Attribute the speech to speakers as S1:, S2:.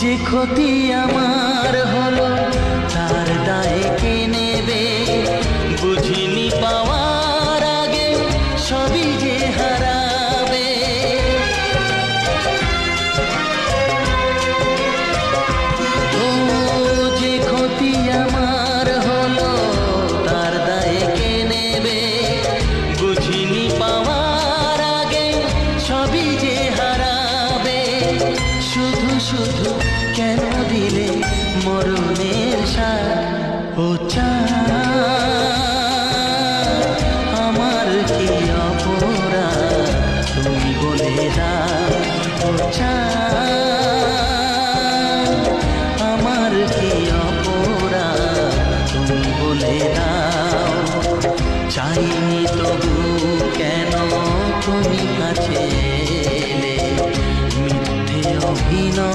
S1: যে ক্ষতি আমার হলো তার দায়ে কে নেবে? বুঝিনি পাওয়ার আগে সবই যে হারাবে। ও যে ক্ষতি আমার হলো তার দায়ে কে নেবে? বুঝিনি পাওয়ার আগে সবই যে হারাবে। শুধু শুধু কেন দিলে মরণের সাথ? ও চাঁদ, আমার কি অপরাধ তুমি বলে দাও। ও চাঁদ, আমার কি অপরাধ তুমি বলে দাও। চাইনি তবু কেন তুমি কাছে এলে? মিথ্যে অভিনয়